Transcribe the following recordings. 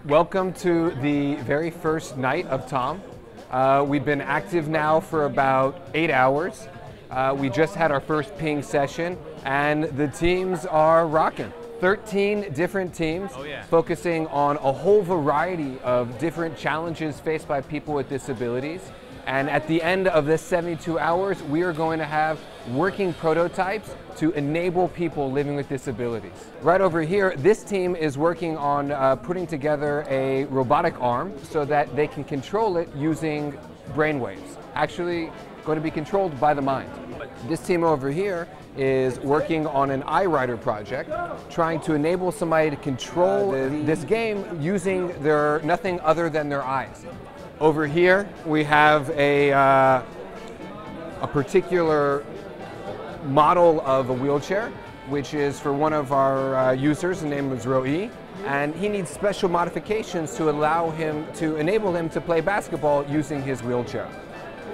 Welcome to the very first night of T.O.M. We've been active now for about 8 hours. We just had our first ping session and the teams are rocking. 13 different teams focusing on a whole variety of different challenges faced by people with disabilities. And at the end of this 72 hours, we are going to have working prototypes to enable people living with disabilities. Right over here, this team is working on putting together a robotic arm so that they can control it using brainwaves. Actually, going to be controlled by the mind. This team over here is working on an iWriter project, trying to enable somebody to control this game using nothing other than their eyes. Over here, we have a particular model of a wheelchair, which is for one of our users. His name is Roe, and he needs special modifications to enable him to play basketball using his wheelchair.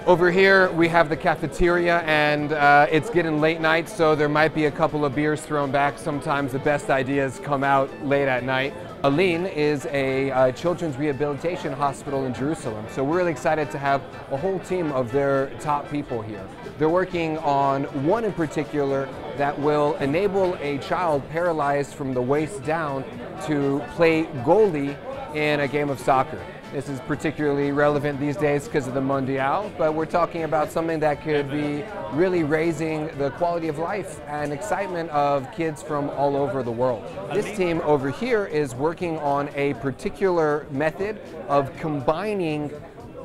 Over here, we have the cafeteria, and it's getting late night, so there might be a couple of beers thrown back. Sometimes the best ideas come out late at night. Olam is a children's rehabilitation hospital in Jerusalem, so we're really excited to have a whole team of their top people here. They're working on one in particular that will enable a child paralyzed from the waist down to play goalie in a game of soccer. This is particularly relevant these days because of the Mondial, but we're talking about something that could be really raising the quality of life and excitement of kids from all over the world. This team over here is working on a particular method of combining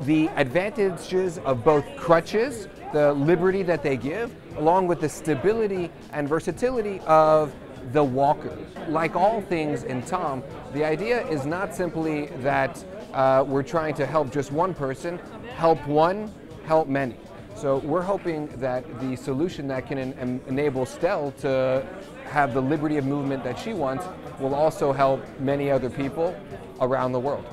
the advantages of both crutches, the liberty that they give, along with the stability and versatility of the walker. Like all things in T.O.M, the idea is not simply that we're trying to help just one person, help one, help many. So we're hoping that the solution that can enable Stell to have the liberty of movement that she wants will also help many other people around the world.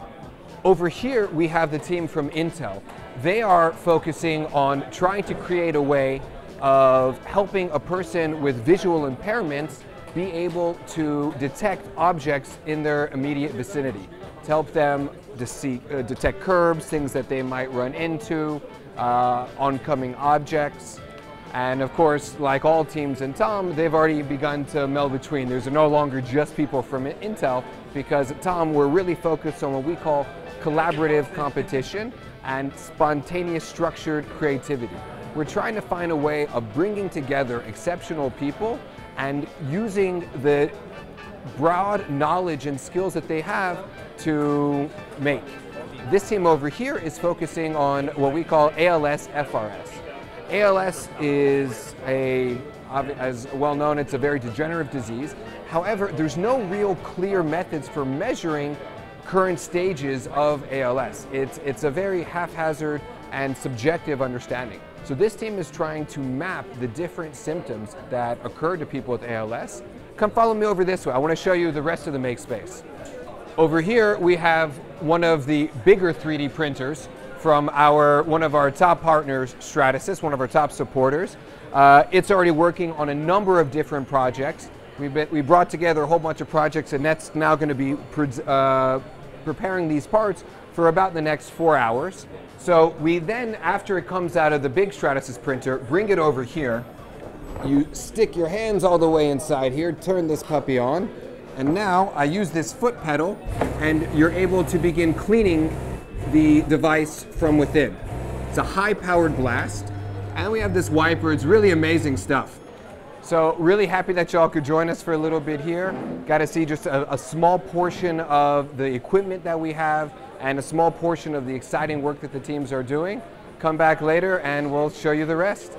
Over here we have the team from Intel. They are focusing on trying to create a way of helping a person with visual impairments be able to detect objects in their immediate vicinity, to help them detect curbs, things that they might run into, oncoming objects. And of course, like all teams in T.O.M, they've already begun to meld between. There's no longer just people from Intel, because at T.O.M we're really focused on what we call collaborative competition and spontaneous structured creativity. We're trying to find a way of bringing together exceptional people and using the broad knowledge and skills that they have to make. This team over here is focusing on what we call ALS-FRS. ALS is as well known, it's a very degenerative disease. However, there's no real clear methods for measuring current stages of ALS. It's a very haphazard and subjective understanding. So this team is trying to map the different symptoms that occur to people with ALS. Come follow me over this way. I want to show you the rest of the make space. Over here we have one of the bigger 3D printers from one of our top partners, Stratasys, one of our top supporters. It's already working on a number of different projects. We brought together a whole bunch of projects, and that's now going to be preparing these parts for about the next 4 hours. So we then, after it comes out of the big Stratasys printer, bring it over here. You stick your hands all the way inside here, turn this puppy on, and now I use this foot pedal, and you're able to begin cleaning the device from within. It's a high-powered blast, and we have this wiper. It's really amazing stuff. So really happy that y'all could join us for a little bit here. Got to see just a small portion of the equipment that we have and a small portion of the exciting work that the teams are doing. Come back later and we'll show you the rest.